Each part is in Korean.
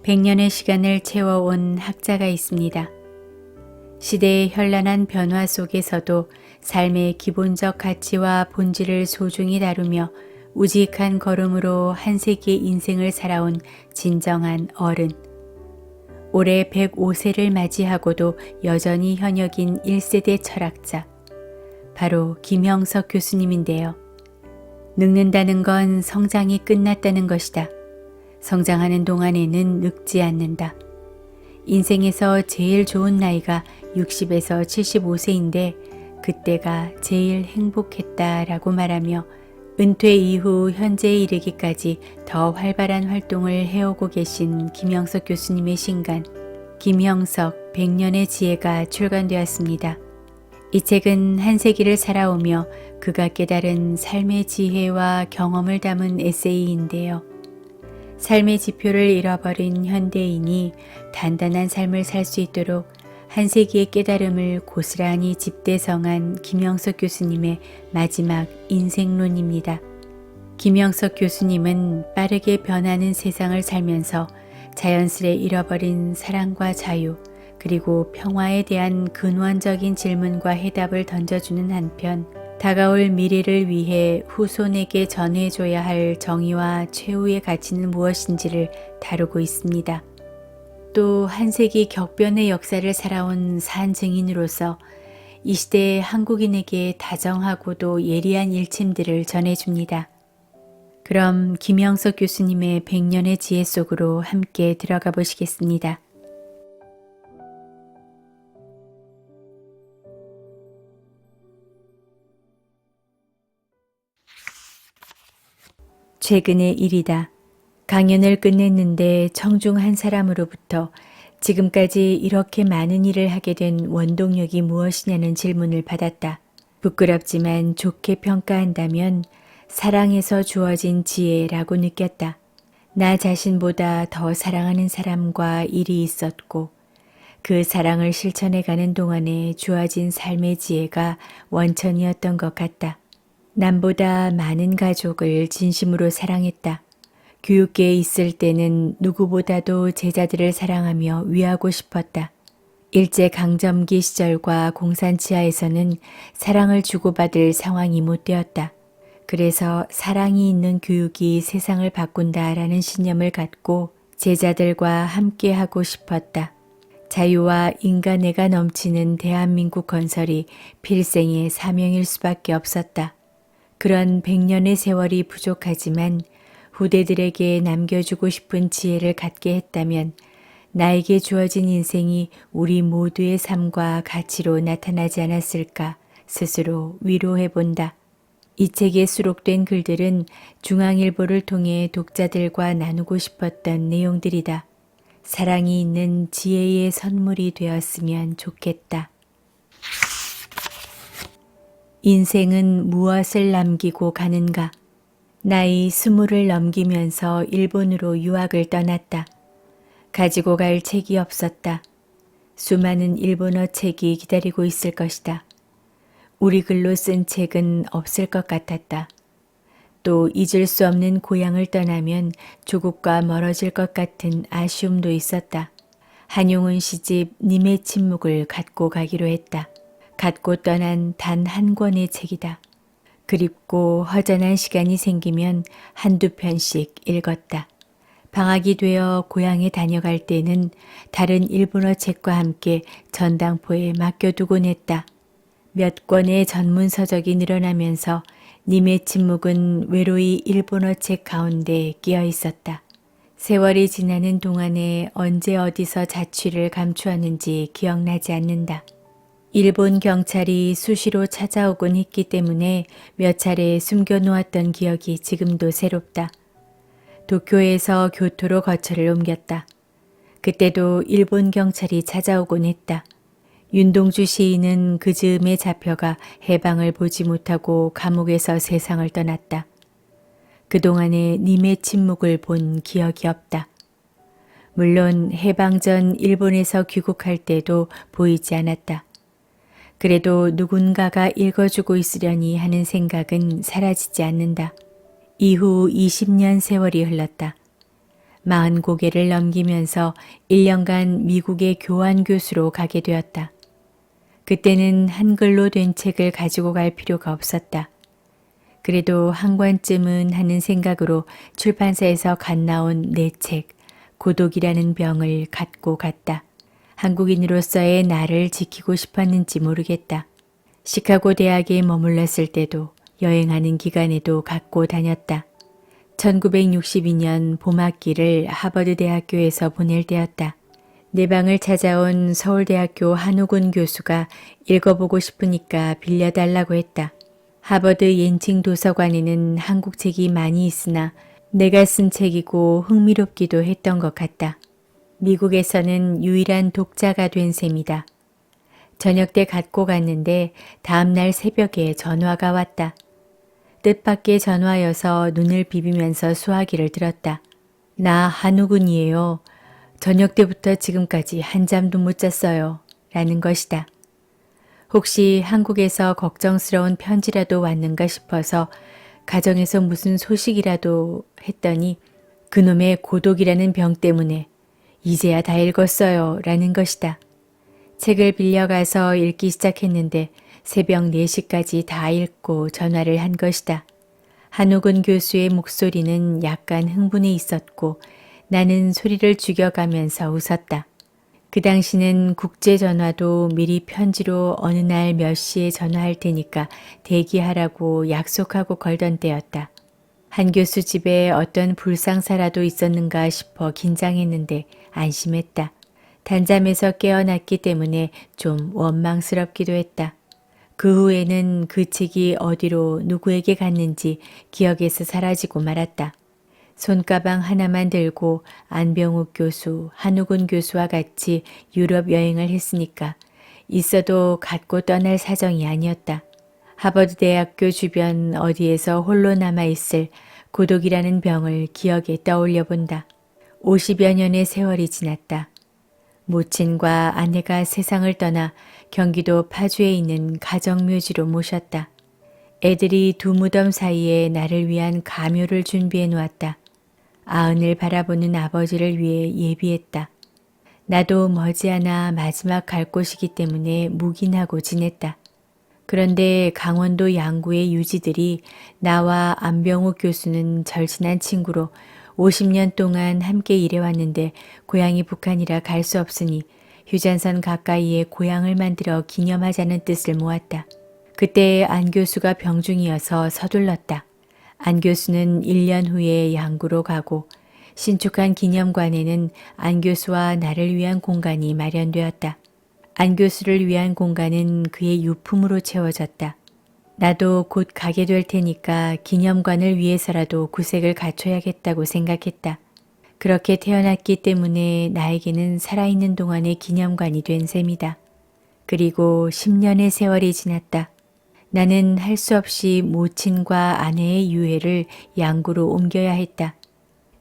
100년의 시간을 채워온 학자가 있습니다. 시대의 현란한 변화 속에서도 삶의 기본적 가치와 본질을 소중히 다루며 우직한 걸음으로 한 세기의 인생을 살아온 진정한 어른. 올해 105세를 맞이하고도 여전히 현역인 1세대 철학자. 바로 김형석 교수님인데요. 늙는다는 건 성장이 끝났다는 것이다. 성장하는 동안에는 늙지 않는다. 인생에서 제일 좋은 나이가 60에서 75세인데 그때가 제일 행복했다라고 말하며 은퇴 이후 현재에 이르기까지 더 활발한 활동을 해오고 계신 김형석 교수님의 신간 김형석 100년의 지혜가 출간되었습니다. 이 책은 한 세기를 살아오며 그가 깨달은 삶의 지혜와 경험을 담은 에세이인데요. 삶의 지표를 잃어버린 현대인이 단단한 삶을 살 수 있도록 한 세기의 깨달음을 고스란히 집대성한 김형석 교수님의 마지막 인생론입니다. 김형석 교수님은 빠르게 변하는 세상을 살면서 자연스레 잃어버린 사랑과 자유, 그리고 평화에 대한 근원적인 질문과 해답을 던져주는 한편 다가올 미래를 위해 후손에게 전해줘야 할 정의와 최후의 가치는 무엇인지를 다루고 있습니다. 또 한 세기 격변의 역사를 살아온 산 증인으로서 이 시대의 한국인에게 다정하고도 예리한 일침들을 전해줍니다. 그럼 김형석 교수님의 100년의 지혜 속으로 함께 들어가 보시겠습니다. 최근의 일이다. 강연을 끝냈는데 청중 한 사람으로부터 지금까지 이렇게 많은 일을 하게 된 원동력이 무엇이냐는 질문을 받았다. 부끄럽지만 좋게 평가한다면 사랑에서 주어진 지혜라고 느꼈다. 나 자신보다 더 사랑하는 사람과 일이 있었고 그 사랑을 실천해가는 동안에 주어진 삶의 지혜가 원천이었던 것 같다. 남보다 많은 가족을 진심으로 사랑했다. 교육계에 있을 때는 누구보다도 제자들을 사랑하며 위하고 싶었다. 일제강점기 시절과 공산치하에서는 사랑을 주고받을 상황이 못 되었다. 그래서 사랑이 있는 교육이 세상을 바꾼다라는 신념을 갖고 제자들과 함께하고 싶었다. 자유와 인간애가 넘치는 대한민국 건설이 필생의 사명일 수밖에 없었다. 그런 100년의 세월이 부족하지만 후대들에게 남겨주고 싶은 지혜를 갖게 했다면 나에게 주어진 인생이 우리 모두의 삶과 가치로 나타나지 않았을까 스스로 위로해본다. 이 책에 수록된 글들은 중앙일보를 통해 독자들과 나누고 싶었던 내용들이다. 사랑이 있는 지혜의 선물이 되었으면 좋겠다. 인생은 무엇을 남기고 가는가? 나이 20을 넘기면서 일본으로 유학을 떠났다. 가지고 갈 책이 없었다. 수많은 일본어 책이 기다리고 있을 것이다. 우리 글로 쓴 책은 없을 것 같았다. 또 잊을 수 없는 고향을 떠나면 조국과 멀어질 것 같은 아쉬움도 있었다. 한용운 시집 님의 침묵을 갖고 가기로 했다. 갖고 떠난 단 한 권의 책이다. 그립고 허전한 시간이 생기면 한두 편씩 읽었다. 방학이 되어 고향에 다녀갈 때는 다른 일본어 책과 함께 전당포에 맡겨두곤 했다. 몇 권의 전문 서적이 늘어나면서 님의 침묵은 외로이 일본어 책 가운데 끼어 있었다. 세월이 지나는 동안에 언제 어디서 자취를 감추었는지 기억나지 않는다. 일본 경찰이 수시로 찾아오곤 했기 때문에 몇 차례 숨겨놓았던 기억이 지금도 새롭다. 도쿄에서 교토로 거처를 옮겼다. 그때도 일본 경찰이 찾아오곤 했다. 윤동주 시인은 그 즈음에 잡혀가 해방을 보지 못하고 감옥에서 세상을 떠났다. 그동안에 님의 침묵을 본 기억이 없다. 물론 해방 전 일본에서 귀국할 때도 보이지 않았다. 그래도 누군가가 읽어주고 있으려니 하는 생각은 사라지지 않는다. 이후 20년 세월이 흘렀다. 40고개를 넘기면서 1년간 미국의 교환 교수로 가게 되었다. 그때는 한글로 된 책을 가지고 갈 필요가 없었다. 그래도 한 권쯤은 하는 생각으로 출판사에서 갓 나온 내 책, 고독이라는 병을 갖고 갔다. 한국인으로서의 나를 지키고 싶었는지 모르겠다. 시카고 대학에 머물렀을 때도 여행하는 기간에도 갖고 다녔다. 1962년 봄학기를 하버드 대학교에서 보낼 때였다. 내 방을 찾아온 서울대학교 한우근 교수가 읽어보고 싶으니까 빌려달라고 했다. 하버드 옌칭 도서관에는 한국 책이 많이 있으나 내가 쓴 책이고 흥미롭기도 했던 것 같다. 미국에서는 유일한 독자가 된 셈이다. 저녁 때 갖고 갔는데 다음날 새벽에 전화가 왔다. 뜻밖의 전화여서 눈을 비비면서 수화기를 들었다. 나 한우군이에요. 저녁 때부터 지금까지 한잠도 못 잤어요. 라는 것이다. 혹시 한국에서 걱정스러운 편지라도 왔는가 싶어서 가정에서 무슨 소식이라도 했더니 그놈의 고독이라는 병 때문에 이제야 다 읽었어요. 라는 것이다. 책을 빌려가서 읽기 시작했는데 새벽 4시까지 다 읽고 전화를 한 것이다. 한우근 교수의 목소리는 약간 흥분해 있었고 나는 소리를 죽여가면서 웃었다. 그 당시는 국제전화도 미리 편지로 어느 날 몇 시에 전화할 테니까 대기하라고 약속하고 걸던 때였다. 한 교수 집에 어떤 불상사라도 있었는가 싶어 긴장했는데 안심했다. 단잠에서 깨어났기 때문에 좀 원망스럽기도 했다. 그 후에는 그 책이 어디로 누구에게 갔는지 기억에서 사라지고 말았다. 손가방 하나만 들고 안병욱 교수, 한우근 교수와 같이 유럽 여행을 했으니까 있어도 갖고 떠날 사정이 아니었다. 하버드 대학교 주변 어디에서 홀로 남아있을 고독이라는 병을 기억에 떠올려 본다. 50여 년의 세월이 지났다. 모친과 아내가 세상을 떠나 경기도 파주에 있는 가정묘지로 모셨다. 애들이 두 무덤 사이에 나를 위한 가묘를 준비해 놓았다. 아흔을 바라보는 아버지를 위해 예비했다. 나도 머지않아 마지막 갈 곳이기 때문에 묵인하고 지냈다. 그런데 강원도 양구의 유지들이 나와 안병욱 교수는 절친한 친구로 50년 동안 함께 일해왔는데 고향이 북한이라 갈 수 없으니 휴전선 가까이에 고향을 만들어 기념하자는 뜻을 모았다. 그때 안 교수가 병중이어서 서둘렀다. 안 교수는 1년 후에 양구로 가고 신축한 기념관에는 안 교수와 나를 위한 공간이 마련되었다. 안 교수를 위한 공간은 그의 유품으로 채워졌다. 나도 곧 가게 될 테니까 기념관을 위해서라도 구색을 갖춰야겠다고 생각했다. 그렇게 태어났기 때문에 나에게는 살아있는 동안의 기념관이 된 셈이다. 그리고 10년의 세월이 지났다. 나는 할 수 없이 모친과 아내의 유해를 양구로 옮겨야 했다.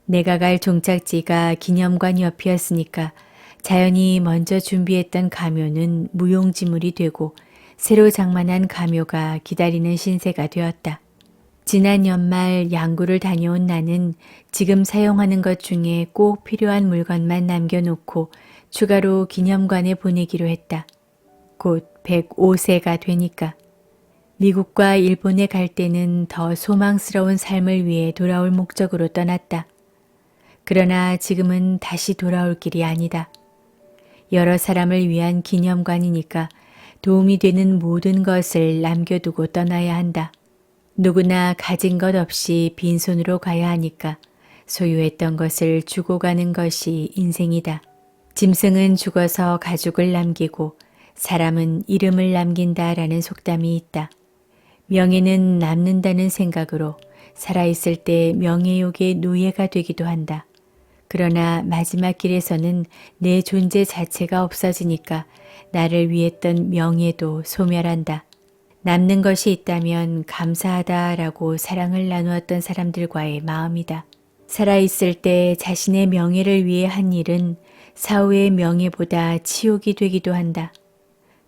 내가 갈 종착지가 기념관 옆이었으니까 자연히 먼저 준비했던 가묘는 무용지물이 되고 새로 장만한 가묘가 기다리는 신세가 되었다. 지난 연말 양구를 다녀온 나는 지금 사용하는 것 중에 꼭 필요한 물건만 남겨놓고 추가로 기념관에 보내기로 했다. 곧 105세가 되니까. 미국과 일본에 갈 때는 더 소망스러운 삶을 위해 돌아올 목적으로 떠났다. 그러나 지금은 다시 돌아올 길이 아니다. 여러 사람을 위한 기념관이니까 도움이 되는 모든 것을 남겨두고 떠나야 한다. 누구나 가진 것 없이 빈손으로 가야 하니까 소유했던 것을 주고 가는 것이 인생이다. 짐승은 죽어서 가죽을 남기고 사람은 이름을 남긴다라는 속담이 있다. 명예는 남는다는 생각으로 살아있을 때 명예욕의 노예가 되기도 한다. 그러나 마지막 길에서는 내 존재 자체가 없어지니까 나를 위했던 명예도 소멸한다. 남는 것이 있다면 감사하다라고 사랑을 나누었던 사람들과의 마음이다. 살아있을 때 자신의 명예를 위해 한 일은 사후의 명예보다 치욕이 되기도 한다.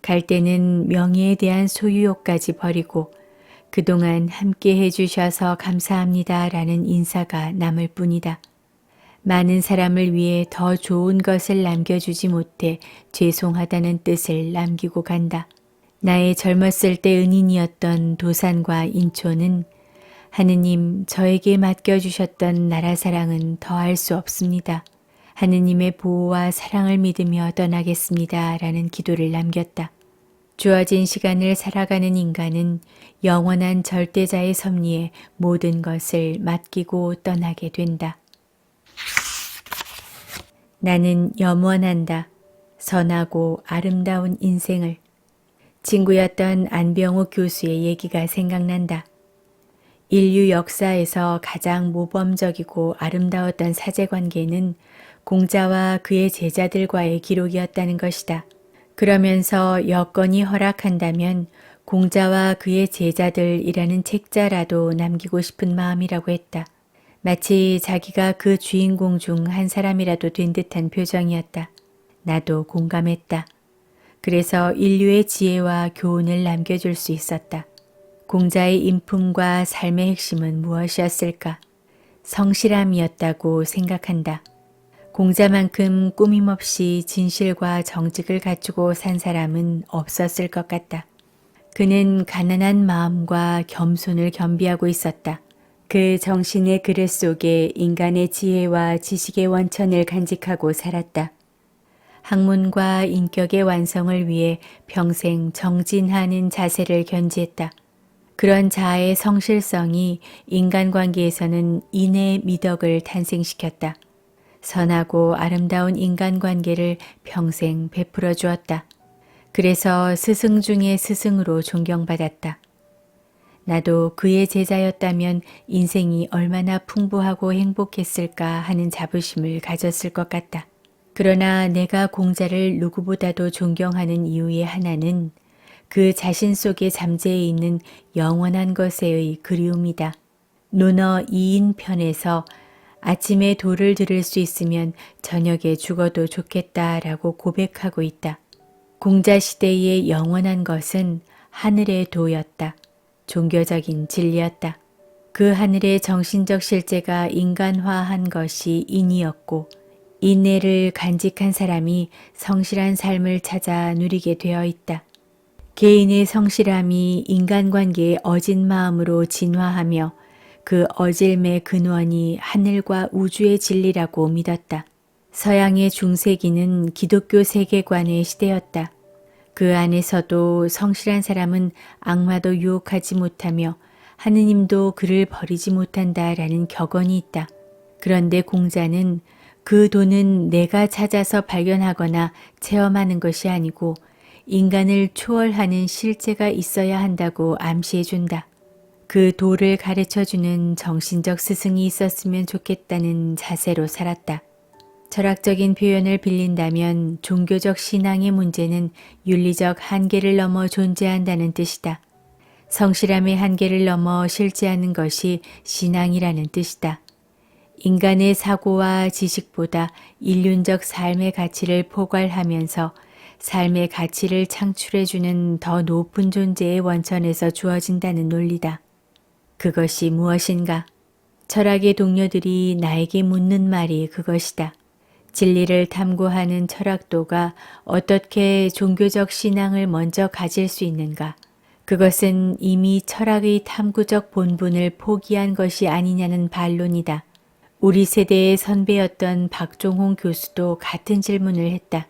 갈 때는 명예에 대한 소유욕까지 버리고 그동안 함께 해주셔서 감사합니다라는 인사가 남을 뿐이다. 많은 사람을 위해 더 좋은 것을 남겨주지 못해 죄송하다는 뜻을 남기고 간다. 나의 젊었을 때 은인이었던 도산과 인초는 하느님 저에게 맡겨주셨던 나라 사랑은 더할 수 없습니다. 하느님의 보호와 사랑을 믿으며 떠나겠습니다. 라는 기도를 남겼다. 주어진 시간을 살아가는 인간은 영원한 절대자의 섭리에 모든 것을 맡기고 떠나게 된다. 나는 염원한다. 선하고 아름다운 인생을. 친구였던 안병호 교수의 얘기가 생각난다. 인류 역사에서 가장 모범적이고 아름다웠던 사제관계는 공자와 그의 제자들과의 기록이었다는 것이다. 그러면서 여건이 허락한다면 공자와 그의 제자들이라는 책자라도 남기고 싶은 마음이라고 했다. 마치 자기가 그 주인공 중 한 사람이라도 된 듯한 표정이었다. 나도 공감했다. 그래서 인류의 지혜와 교훈을 남겨줄 수 있었다. 공자의 인품과 삶의 핵심은 무엇이었을까? 성실함이었다고 생각한다. 공자만큼 꾸밈없이 진실과 정직을 갖추고 산 사람은 없었을 것 같다. 그는 가난한 마음과 겸손을 겸비하고 있었다. 그 정신의 그릇 속에 인간의 지혜와 지식의 원천을 간직하고 살았다. 학문과 인격의 완성을 위해 평생 정진하는 자세를 견지했다. 그런 자아의 성실성이 인간관계에서는 인의 미덕을 탄생시켰다. 선하고 아름다운 인간관계를 평생 베풀어 주었다. 그래서 스승 중의 스승으로 존경받았다. 나도 그의 제자였다면 인생이 얼마나 풍부하고 행복했을까 하는 자부심을 가졌을 것 같다. 그러나 내가 공자를 누구보다도 존경하는 이유의 하나는 그 자신 속에 잠재해 있는 영원한 것에의 그리움이다. 논어 2인 편에서 아침에 도를 들을 수 있으면 저녁에 죽어도 좋겠다라고 고백하고 있다. 공자 시대의 영원한 것은 하늘의 도였다. 종교적인 진리였다. 그 하늘의 정신적 실제가 인간화한 것이 인이었고 인내를 간직한 사람이 성실한 삶을 찾아 누리게 되어 있다. 개인의 성실함이 인간관계의 어진 마음으로 진화하며 그 어질매 근원이 하늘과 우주의 진리라고 믿었다. 서양의 중세기는 기독교 세계관의 시대였다. 그 안에서도 성실한 사람은 악마도 유혹하지 못하며 하느님도 그를 버리지 못한다라는 격언이 있다. 그런데 공자는 그 도는 내가 찾아서 발견하거나 체험하는 것이 아니고 인간을 초월하는 실제가 있어야 한다고 암시해준다. 그 도를 가르쳐주는 정신적 스승이 있었으면 좋겠다는 자세로 살았다. 철학적인 표현을 빌린다면 종교적 신앙의 문제는 윤리적 한계를 넘어 존재한다는 뜻이다. 성실함의 한계를 넘어 실제하는 것이 신앙이라는 뜻이다. 인간의 사고와 지식보다 인륜적 삶의 가치를 포괄하면서 삶의 가치를 창출해주는 더 높은 존재의 원천에서 주어진다는 논리다. 그것이 무엇인가? 철학의 동료들이 나에게 묻는 말이 그것이다. 진리를 탐구하는 철학도가 어떻게 종교적 신앙을 먼저 가질 수 있는가? 그것은 이미 철학의 탐구적 본분을 포기한 것이 아니냐는 반론이다. 우리 세대의 선배였던 박종홍 교수도 같은 질문을 했다.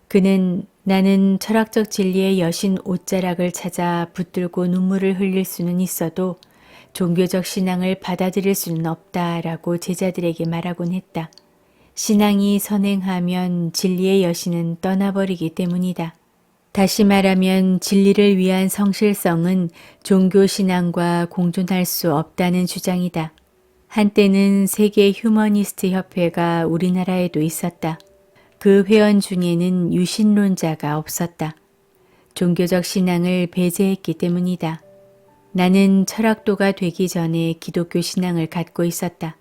그는 나는 철학적 진리의 여신 옷자락을 찾아 붙들고 눈물을 흘릴 수는 있어도 종교적 신앙을 받아들일 수는 없다라고 제자들에게 말하곤 했다. 신앙이 선행하면 진리의 여신은 떠나버리기 때문이다. 다시 말하면 진리를 위한 성실성은 종교신앙과 공존할 수 없다는 주장이다. 한때는 세계 휴머니스트 협회가 우리나라에도 있었다. 그 회원 중에는 유신론자가 없었다. 종교적 신앙을 배제했기 때문이다. 나는 철학도가 되기 전에 기독교 신앙을 갖고 있었다.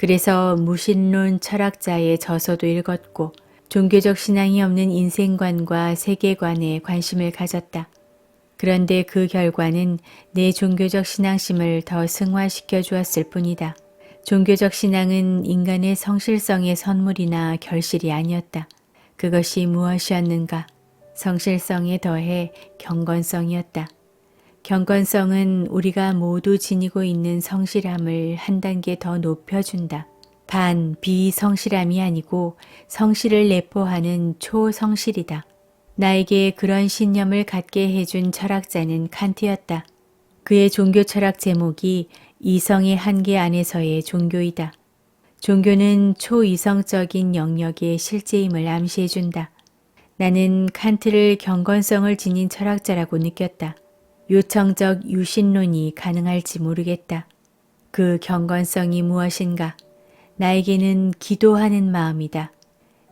그래서 무신론 철학자의 저서도 읽었고 종교적 신앙이 없는 인생관과 세계관에 관심을 가졌다. 그런데 그 결과는 내 종교적 신앙심을 더 승화시켜 주었을 뿐이다. 종교적 신앙은 인간의 성실성의 선물이나 결실이 아니었다. 그것이 무엇이었는가? 성실성에 더해 경건성이었다. 경건성은 우리가 모두 지니고 있는 성실함을 한 단계 더 높여준다. 비성실함이 아니고 성실을 내포하는 초성실이다. 나에게 그런 신념을 갖게 해준 철학자는 칸트였다. 그의 종교 철학 제목이 이성의 한계 안에서의 종교이다. 종교는 초이성적인 영역의 실제임을 암시해준다. 나는 칸트를 경건성을 지닌 철학자라고 느꼈다. 요청적 유신론이 가능할지 모르겠다. 그 경건성이 무엇인가? 나에게는 기도하는 마음이다.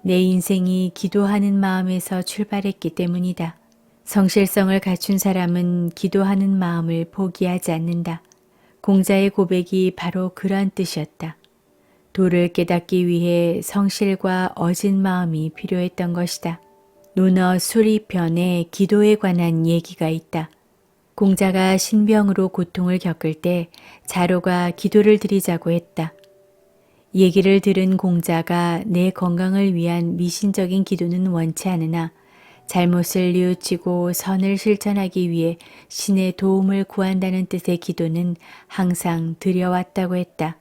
내 인생이 기도하는 마음에서 출발했기 때문이다. 성실성을 갖춘 사람은 기도하는 마음을 포기하지 않는다. 공자의 고백이 바로 그런 뜻이었다. 도를 깨닫기 위해 성실과 어진 마음이 필요했던 것이다. 논어 수리편에 기도에 관한 얘기가 있다. 공자가 신병으로 고통을 겪을 때 자로가 기도를 드리자고 했다. 얘기를 들은 공자가 내 건강을 위한 미신적인 기도는 원치 않으나 잘못을 뉘우치고 선을 실천하기 위해 신의 도움을 구한다는 뜻의 기도는 항상 드려왔다고 했다.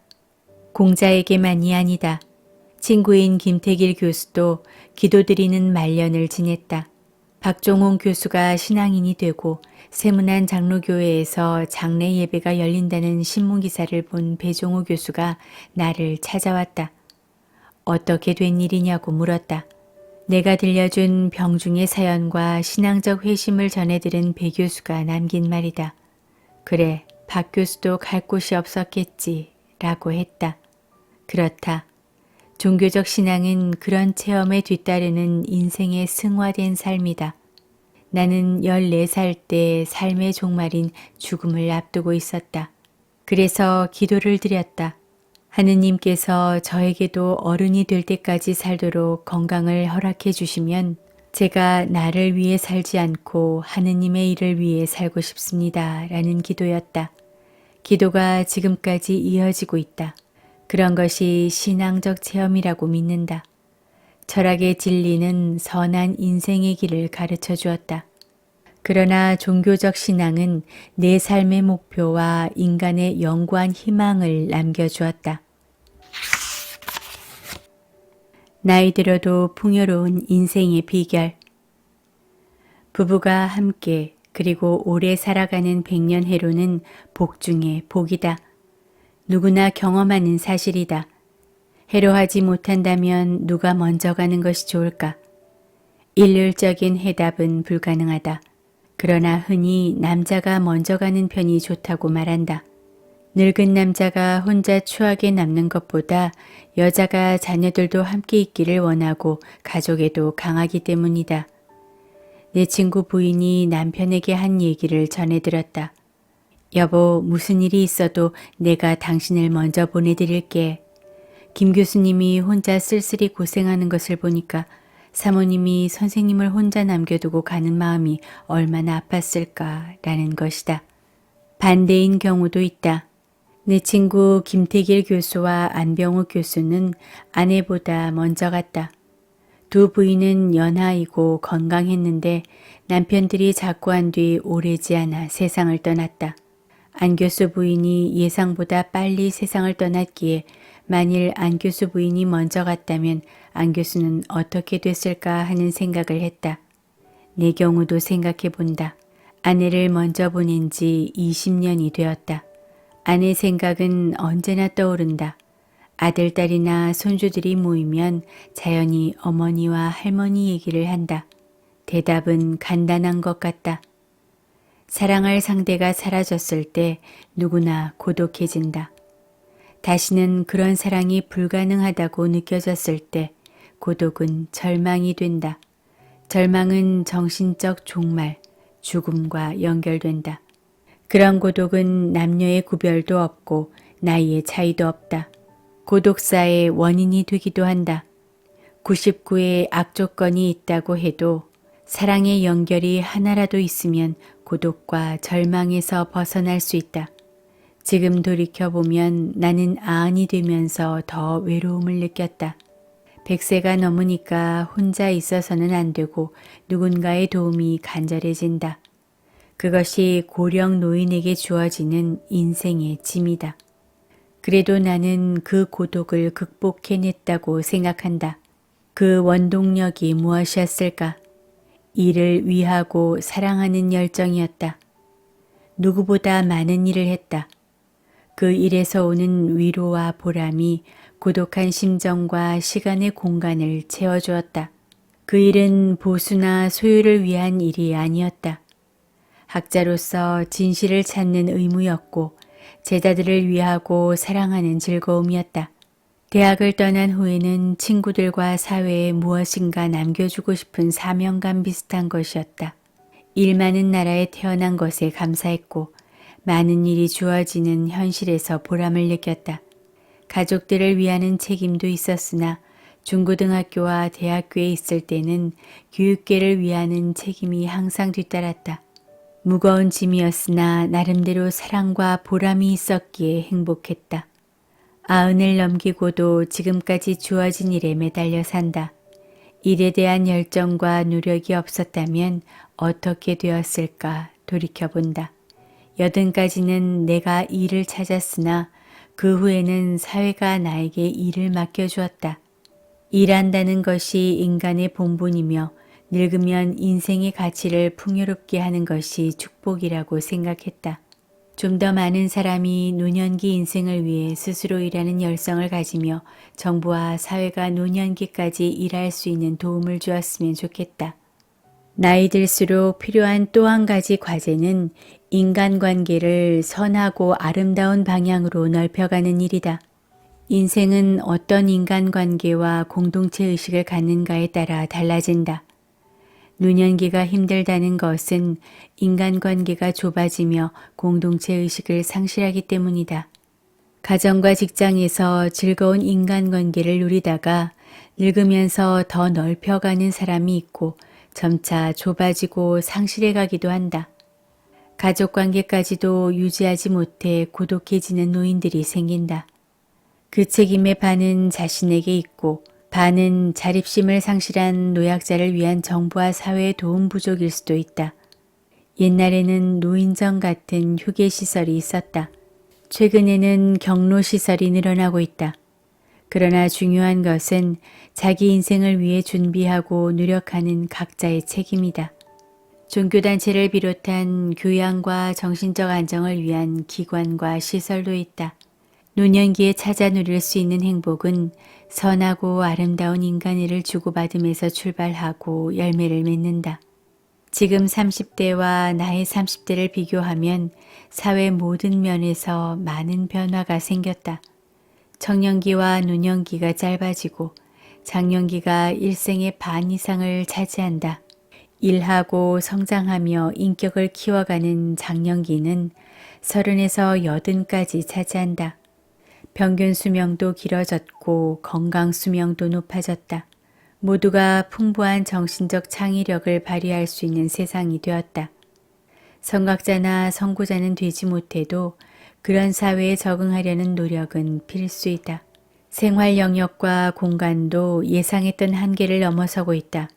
공자에게만이 아니다. 친구인 김태길 교수도 기도드리는 말년을 지냈다. 박종홍 교수가 신앙인이 되고 세문안 장로교회에서 장례 예배가 열린다는 신문기사를 본 배종호 교수가 나를 찾아왔다. 어떻게 된 일이냐고 물었다. 내가 들려준 병중의 사연과 신앙적 회심을 전해들은 배 교수가 남긴 말이다. 그래, 박 교수도 갈 곳이 없었겠지 라고 했다. 그렇다. 종교적 신앙은 그런 체험에 뒤따르는 인생의 승화된 삶이다. 나는 14살 때 삶의 종말인 죽음을 앞두고 있었다. 그래서 기도를 드렸다. 하느님께서 저에게도 어른이 될 때까지 살도록 건강을 허락해 주시면 제가 나를 위해 살지 않고 하느님의 일을 위해 살고 싶습니다. 라는 기도였다. 기도가 지금까지 이어지고 있다. 그런 것이 신앙적 체험이라고 믿는다. 철학의 진리는 선한 인생의 길을 가르쳐 주었다. 그러나 종교적 신앙은 내 삶의 목표와 인간의 영구한 희망을 남겨주었다. 나이 들어도 풍요로운 인생의 비결. 부부가 함께 그리고 오래 살아가는 백년해로는 복 중에 복이다. 누구나 경험하는 사실이다. 해로하지 못한다면 누가 먼저 가는 것이 좋을까? 일률적인 해답은 불가능하다. 그러나 흔히 남자가 먼저 가는 편이 좋다고 말한다. 늙은 남자가 혼자 추하게 남는 것보다 여자가 자녀들도 함께 있기를 원하고 가족에도 강하기 때문이다. 내 친구 부인이 남편에게 한 얘기를 전해 들었다. 여보, 무슨 일이 있어도 내가 당신을 먼저 보내드릴게. 김 교수님이 혼자 쓸쓸히 고생하는 것을 보니까 사모님이 선생님을 혼자 남겨두고 가는 마음이 얼마나 아팠을까라는 것이다. 반대인 경우도 있다. 내 친구 김태길 교수와 안병욱 교수는 아내보다 먼저 갔다. 두 부인은 연하이고 건강했는데 남편들이 작고한 뒤 오래지 않아 세상을 떠났다. 안 교수 부인이 예상보다 빨리 세상을 떠났기에 만일 안 교수 부인이 먼저 갔다면 안 교수는 어떻게 됐을까 하는 생각을 했다. 내 경우도 생각해 본다. 아내를 먼저 보낸 지 20년이 되었다. 아내 생각은 언제나 떠오른다. 아들, 딸이나 손주들이 모이면 자연히 어머니와 할머니 얘기를 한다. 대답은 간단한 것 같다. 사랑할 상대가 사라졌을 때 누구나 고독해진다. 다시는 그런 사랑이 불가능하다고 느껴졌을 때 고독은 절망이 된다. 절망은 정신적 종말, 죽음과 연결된다. 그런 고독은 남녀의 구별도 없고 나이의 차이도 없다. 고독사의 원인이 되기도 한다. 99의 악조건이 있다고 해도 사랑의 연결이 하나라도 있으면 고독과 절망에서 벗어날 수 있다. 지금 돌이켜보면 나는 아흔이 되면서 더 외로움을 느꼈다. 100세가 넘으니까 혼자 있어서는 안 되고 누군가의 도움이 간절해진다. 그것이 고령 노인에게 주어지는 인생의 짐이다. 그래도 나는 그 고독을 극복해냈다고 생각한다. 그 원동력이 무엇이었을까? 이를 위하고 사랑하는 열정이었다. 누구보다 많은 일을 했다. 그 일에서 오는 위로와 보람이 고독한 심정과 시간의 공간을 채워주었다. 그 일은 보수나 소유를 위한 일이 아니었다. 학자로서 진실을 찾는 의무였고 제자들을 위하고 사랑하는 즐거움이었다. 대학을 떠난 후에는 친구들과 사회에 무엇인가 남겨주고 싶은 사명감 비슷한 것이었다. 일 많은 나라에 태어난 것에 감사했고 많은 일이 주어지는 현실에서 보람을 느꼈다. 가족들을 위하는 책임도 있었으나 중고등학교와 대학교에 있을 때는 교육계를 위하는 책임이 항상 뒤따랐다. 무거운 짐이었으나 나름대로 사랑과 보람이 있었기에 행복했다. 아흔을 넘기고도 지금까지 주어진 일에 매달려 산다. 일에 대한 열정과 노력이 없었다면 어떻게 되었을까 돌이켜본다. 80까지는 내가 일을 찾았으나 그 후에는 사회가 나에게 일을 맡겨주었다. 일한다는 것이 인간의 본분이며 늙으면 인생의 가치를 풍요롭게 하는 것이 축복이라고 생각했다. 좀 더 많은 사람이 노년기 인생을 위해 스스로 일하는 열성을 가지며 정부와 사회가 노년기까지 일할 수 있는 도움을 주었으면 좋겠다. 나이 들수록 필요한 또 한 가지 과제는 인간관계를 선하고 아름다운 방향으로 넓혀가는 일이다. 인생은 어떤 인간관계와 공동체 의식을 갖는가에 따라 달라진다. 노년기가 힘들다는 것은 인간관계가 좁아지며 공동체 의식을 상실하기 때문이다. 가정과 직장에서 즐거운 인간관계를 누리다가 늙으면서 더 넓혀가는 사람이 있고 점차 좁아지고 상실해가기도 한다. 가족관계까지도 유지하지 못해 고독해지는 노인들이 생긴다. 그 책임의 반은 자신에게 있고 반은 자립심을 상실한 노약자를 위한 정부와 사회의 도움 부족일 수도 있다. 옛날에는 노인정 같은 휴게시설이 있었다. 최근에는 경로시설이 늘어나고 있다. 그러나 중요한 것은 자기 인생을 위해 준비하고 노력하는 각자의 책임이다. 종교단체를 비롯한 교양과 정신적 안정을 위한 기관과 시설도 있다. 노년기에 찾아 누릴 수 있는 행복은 선하고 아름다운 인간애를 주고받음에서 출발하고 열매를 맺는다. 지금 30대와 나의 30대를 비교하면 사회 모든 면에서 많은 변화가 생겼다. 청년기와 노년기가 짧아지고 장년기가 일생의 반 이상을 차지한다. 일하고 성장하며 인격을 키워가는 장년기는 30에서 80까지 차지한다. 평균 수명도 길어졌고 건강 수명도 높아졌다. 모두가 풍부한 정신적 창의력을 발휘할 수 있는 세상이 되었다. 성각자나 선구자는 되지 못해도 그런 사회에 적응하려는 노력은 필수이다. 생활 영역과 공간도 예상했던 한계를 넘어서고 있다.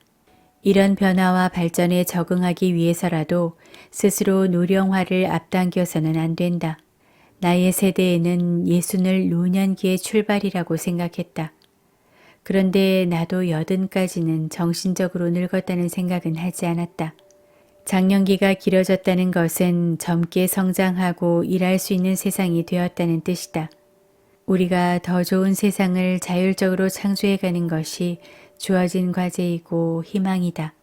이런 변화와 발전에 적응하기 위해서라도 스스로 노령화를 앞당겨서는 안 된다. 나의 세대에는 예순을 노년기의 출발이라고 생각했다. 그런데 나도 80까지는 정신적으로 늙었다는 생각은 하지 않았다. 장년기가 길어졌다는 것은 젊게 성장하고 일할 수 있는 세상이 되었다는 뜻이다. 우리가 더 좋은 세상을 자율적으로 창조해가는 것이 주어진 과제이고 희망이다.